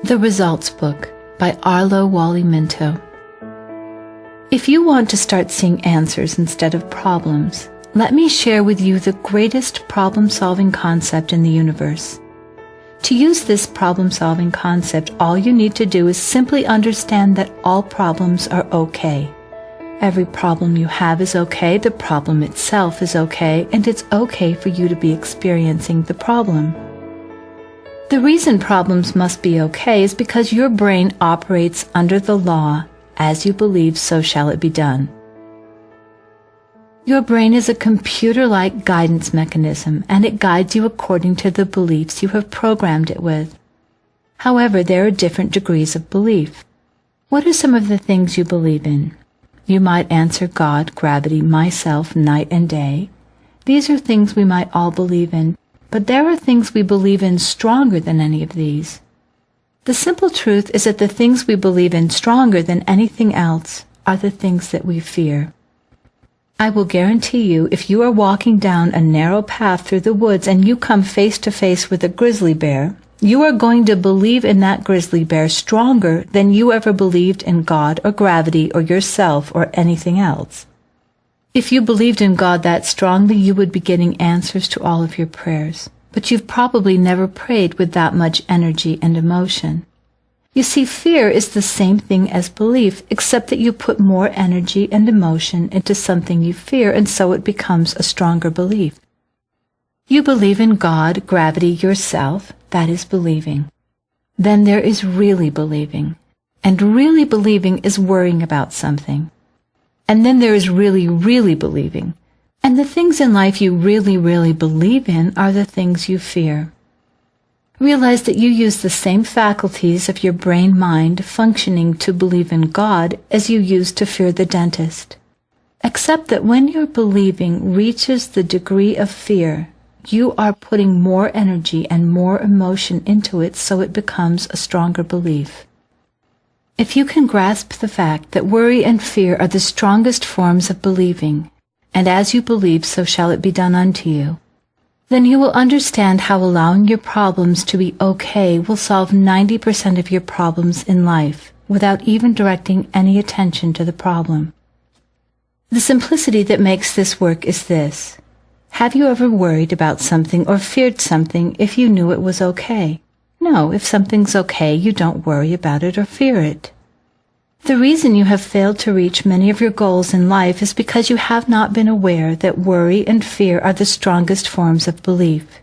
The Results Book by Arlo Wally Minto. If you want to start seeing answers instead of problems, let me share with you the greatest problem-solving concept in the universe. To use this problem-solving concept, all you need to do is simply understand that all problems are okay. Every problem you have is okay, the problem itself is okay, and it's okay for you to be experiencing the problem. The reason problems must be okay is because your brain operates under the law, as you believe, so shall it be done. Your brain is a computer-like guidance mechanism, and it guides you according to the beliefs you have programmed it with. However, there are different degrees of belief. What are some of the things you believe in? You might answer God, gravity, myself, night and day. These are things we might all believe in, but there are things we believe in stronger than any of these. The simple truth is that the things we believe in stronger than anything else are the things that we fear. I will guarantee you, if you are walking down a narrow path through the woods and you come face to face with a grizzly bear, you are going to believe in that grizzly bear stronger than you ever believed in God or gravity or yourself or anything else. If you believed in God that strongly, you would be getting answers to all of your prayers, but you've probably never prayed with that much energy and emotion. You see, fear is the same thing as belief, except that you put more energy and emotion into something you fear, and so it becomes a stronger belief. You believe in God, gravity, yourself. That is believing. Then there is really believing, and really believing is worrying about something. And then there is really, really believing. And the things in life you really, really believe in are the things you fear. Realize that you use the same faculties of your brain-mind functioning to believe in God as you use to fear the dentist. Except that when your believing reaches the degree of fear, you are putting more energy and more emotion into it, so it becomes a stronger belief. If you can grasp the fact that worry and fear are the strongest forms of believing, and as you believe, so shall it be done unto you, then you will understand how allowing your problems to be okay will solve 90% of your problems in life without even directing any attention to the problem. The simplicity that makes this work is this. Have you ever worried about something or feared something if you knew it was okay? No, if something's okay, you don't worry about it or fear it. The reason you have failed to reach many of your goals in life is because you have not been aware that worry and fear are the strongest forms of belief.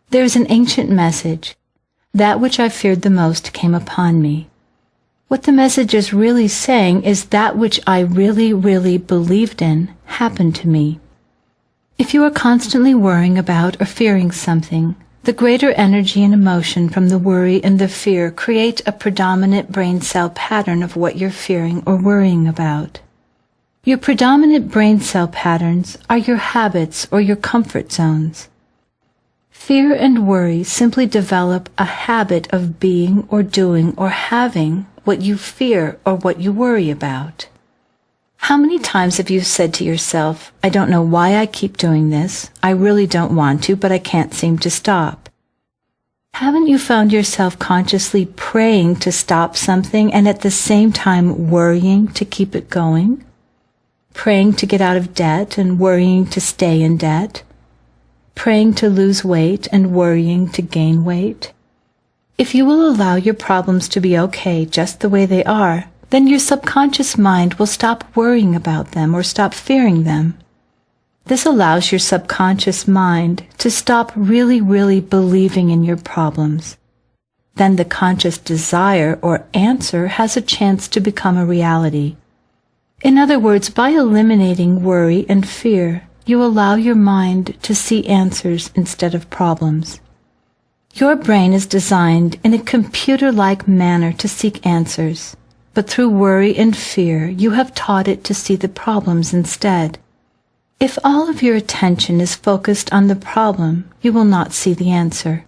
There is an ancient message. That which I feared the most came upon me. What the message is really saying is that which I really, really believed in happened to me. If you are constantly worrying about or fearing something, the greater energy and emotion from the worry and the fear create a predominant brain cell pattern of what you're fearing or worrying about. Your predominant brain cell patterns are your habits or your comfort zones. Fear and worry simply develop a habit of being or doing or having what you fear or what you worry about. How many times have you said to yourself, I don't know why I keep doing this, I really don't want to, but I can't seem to stop? Haven't you found yourself consciously praying to stop something and at the same time worrying to keep it going? Praying to get out of debt and worrying to stay in debt? Praying to lose weight and worrying to gain weight? If you will allow your problems to be okay just the way they are, then your subconscious mind will stop worrying about them or stop fearing them. This allows your subconscious mind to stop really, really believing in your problems. Then the conscious desire or answer has a chance to become a reality. In other words, by eliminating worry and fear, you allow your mind to see answers instead of problems. Your brain is designed in a computer-like manner to seek answers. But through worry and fear, you have taught it to see the problems instead. If all of your attention is focused on the problem, you will not see the answer.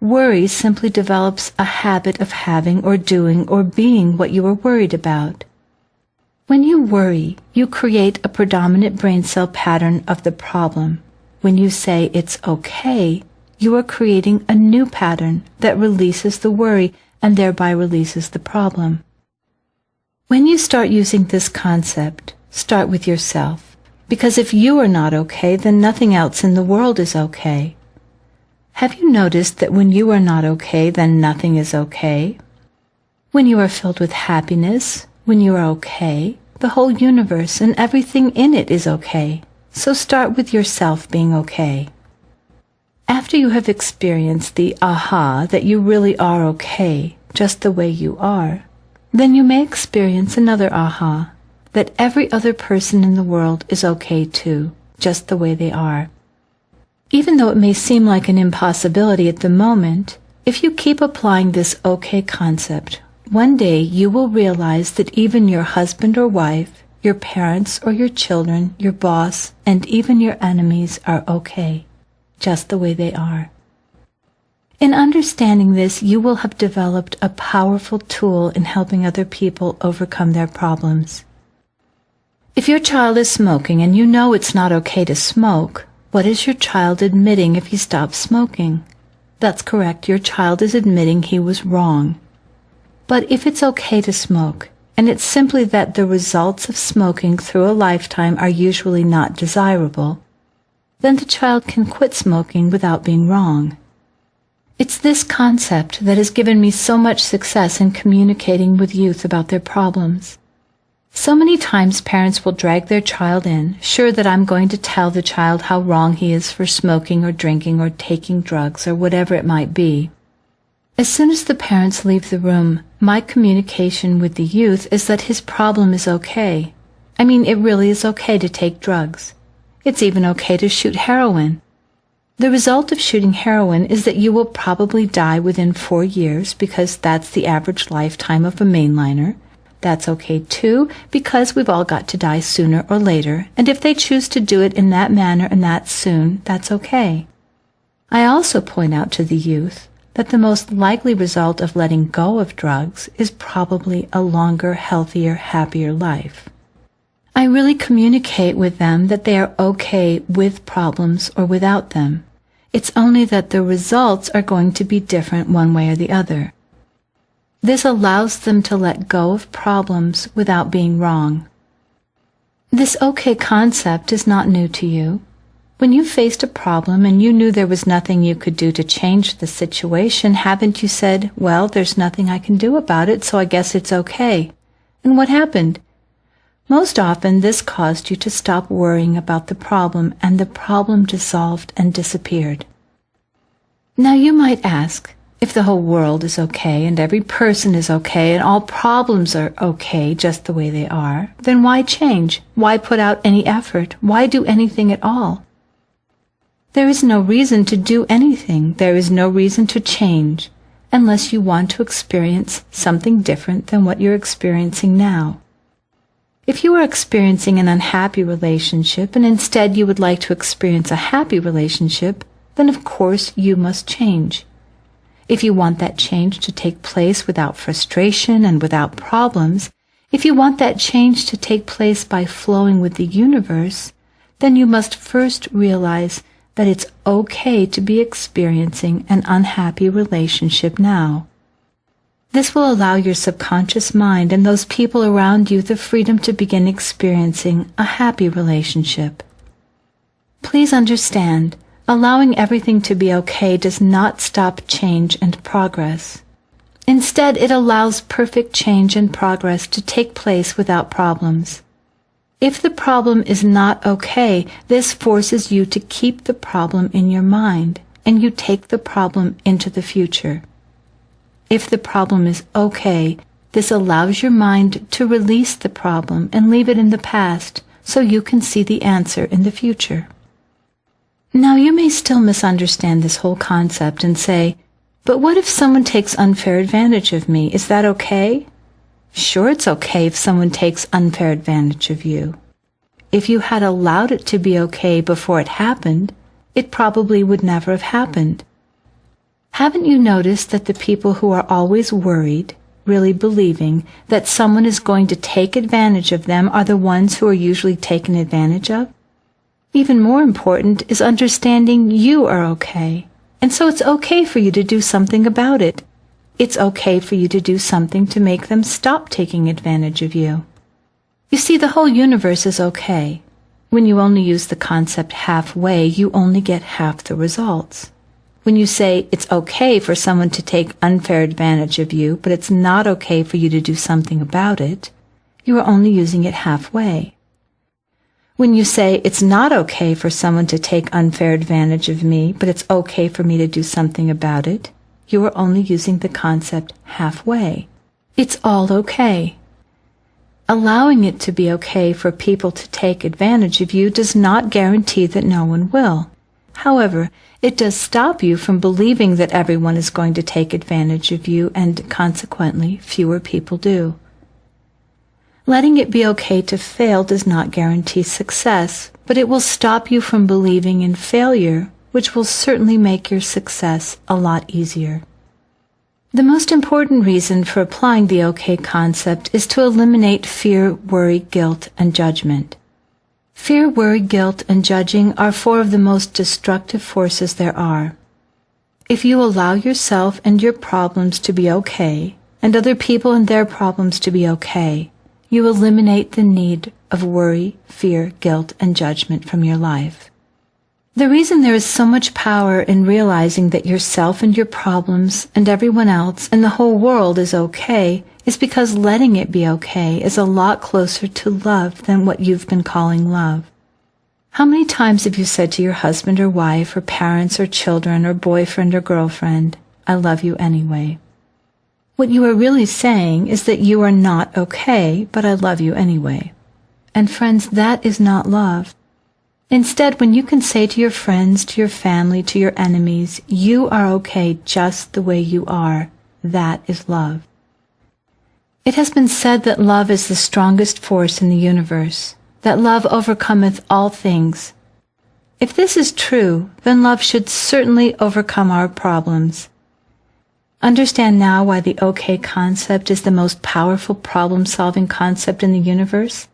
Worry simply develops a habit of having or doing or being what you are worried about. When you worry, you create a predominant brain cell pattern of the problem. When you say it's okay, you are creating a new pattern that releases the worry and thereby releases the problem. When you start using this concept, start with yourself, because if you are not okay, then nothing else in the world is okay. Have you noticed that when you are not okay, then nothing is okay? When you are filled with happiness, when you are okay, the whole universe and everything in it is okay. So start with yourself being okay. After you have experienced the aha that you really are okay, just the way you are, then you may experience another aha, that every other person in the world is okay too, just the way they are. Even though it may seem like an impossibility at the moment, if you keep applying this okay concept, one day you will realize that even your husband or wife, your parents or your children, your boss, and even your enemies are okay, just the way they are. In understanding this, you will have developed a powerful tool in helping other people overcome their problems. If your child is smoking and you know it's not okay to smoke, what is your child admitting if he stops smoking? That's correct, your child is admitting he was wrong. But if it's okay to smoke, and it's simply that the results of smoking through a lifetime are usually not desirable, then the child can quit smoking without being wrong. It's this concept that has given me so much success in communicating with youth about their problems. So many times parents will drag their child in, sure that I'm going to tell the child how wrong he is for smoking or drinking or taking drugs or whatever it might be. As soon as the parents leave the room, my communication with the youth is that his problem is okay. I mean, it really is okay to take drugs. It's even okay to shoot heroin. The result of shooting heroin is that you will probably die within 4 years because that's the average lifetime of a mainliner. That's okay too, because we've all got to die sooner or later, and if they choose to do it in that manner and that soon, that's okay. I also point out to the youth that the most likely result of letting go of drugs is probably a longer, healthier, happier life. I really communicate with them that they are okay with problems or without them. It's only that the results are going to be different one way or the other. This allows them to let go of problems without being wrong. This okay concept is not new to you. When you faced a problem and you knew there was nothing you could do to change the situation, haven't you said, well, there's nothing I can do about it, so I guess it's okay? And what happened? Most often this caused you to stop worrying about the problem, and the problem dissolved and disappeared. Now you might ask, if the whole world is okay and every person is okay and all problems are okay just the way they are, then why change? Why put out any effort? Why do anything at all? There is no reason to do anything. There is no reason to change unless you want to experience something different than what you're experiencing now. If you are experiencing an unhappy relationship and instead you would like to experience a happy relationship, then of course you must change. If you want that change to take place without frustration and without problems, if you want that change to take place by flowing with the universe, then you must first realize that it's okay to be experiencing an unhappy relationship now. This will allow your subconscious mind and those people around you the freedom to begin experiencing a happy relationship. Please understand, allowing everything to be okay does not stop change and progress. Instead, it allows perfect change and progress to take place without problems. If the problem is not okay, this forces you to keep the problem in your mind, and you take the problem into the future. If the problem is okay, this allows your mind to release the problem and leave it in the past so you can see the answer in the future. Now you may still misunderstand this whole concept and say, but what if someone takes unfair advantage of me? Is that okay? Sure, it's okay if someone takes unfair advantage of you. If you had allowed it to be okay before it happened, it probably would never have happened. Haven't you noticed that the people who are always worried, really believing that someone is going to take advantage of them are the ones who are usually taken advantage of? Even more important is understanding you are okay, and so it's okay for you to do something about it. it's okay for you to do something to make them stop taking advantage of you. You see, the whole universe is okay. When you only use the concept halfway, you only get half the results. When you say it's okay for someone to take unfair advantage of you, but it's not okay for you to do something about it, you are only using it halfway. When you say it's not okay for someone to take unfair advantage of me, but it's okay for me to do something about it, you are only using the concept halfway. It's all okay. Allowing it to be okay for people to take advantage of you does not guarantee that no one will. However, it does stop you from believing that everyone is going to take advantage of you, and consequently, fewer people do. Letting it be okay to fail does not guarantee success, but it will stop you from believing in failure, which will certainly make your success a lot easier. The most important reason for applying the okay concept is to eliminate fear, worry, guilt, and judgment. Fear, worry, guilt, and judging are four of the most destructive forces there are. If you allow yourself and your problems to be okay, and other people and their problems to be okay, you eliminate the need of worry, fear, guilt, and judgment from your life. The reason there is so much power in realizing that yourself and your problems and everyone else and the whole world is okay is because letting it be okay is a lot closer to love than what you've been calling love. How many times have you said to your husband or wife or parents or children or boyfriend or girlfriend, "I love you anyway"? What you are really saying is that you are not okay, but I love you anyway. And friends, that is not love. Instead, when you can say to your friends, to your family, to your enemies, you are okay just the way you are, that is love. It has been said that love is the strongest force in the universe, that love overcometh all things. If this is true, then love should certainly overcome our problems. Understand now why the okay concept is the most powerful problem-solving concept in the universe?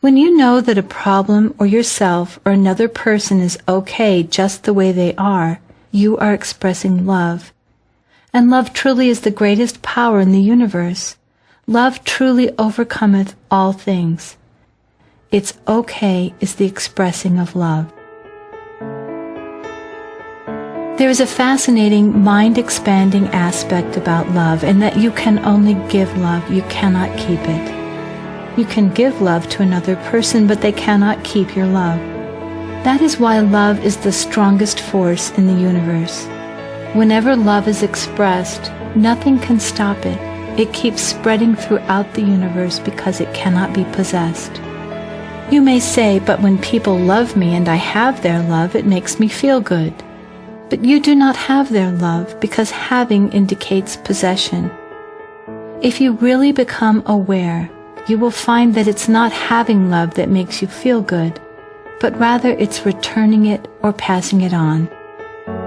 When you know that a problem or yourself or another person is okay just the way they are, you are expressing love. And love truly is the greatest power in the universe. Love truly overcometh all things. It's okay is the expressing of love. There is a fascinating, mind-expanding aspect about love in that you can only give love, you cannot keep it. You can give love to another person, but they cannot keep your love. That is why love is the strongest force in the universe. Whenever love is expressed, nothing can stop it. It keeps spreading throughout the universe because it cannot be possessed. You may say, but when people love me and I have their love, it makes me feel good. But you do not have their love because having indicates possession. If you really become aware, you will find that it's not having love that makes you feel good, but rather it's returning it or passing it on.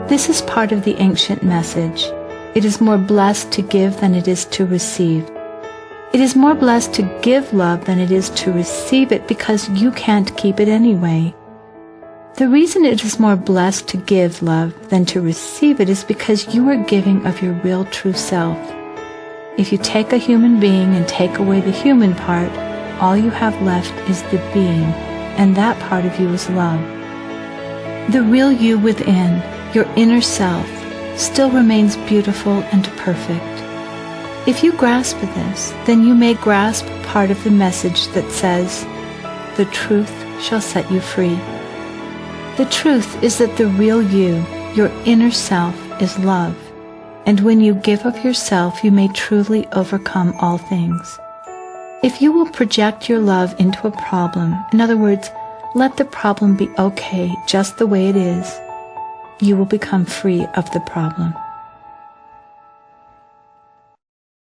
This is part of the ancient message. It is more blessed to give than it is to receive. It is more blessed to give love than it is to receive it because you can't keep it anyway. The reason it is more blessed to give love than to receive it is because you are giving of your real true self. If you take a human being and take away the human part, all you have left is the being, and that part of you is love. The real you within, your inner self, still remains beautiful and perfect. If you grasp this, then you may grasp part of the message that says, "The truth shall set you free." The truth is that the real you, your inner self, is love. And when you give of yourself, you may truly overcome all things. If you will project your love into a problem, in other words, let the problem be okay just the way it is, you will become free of the problem.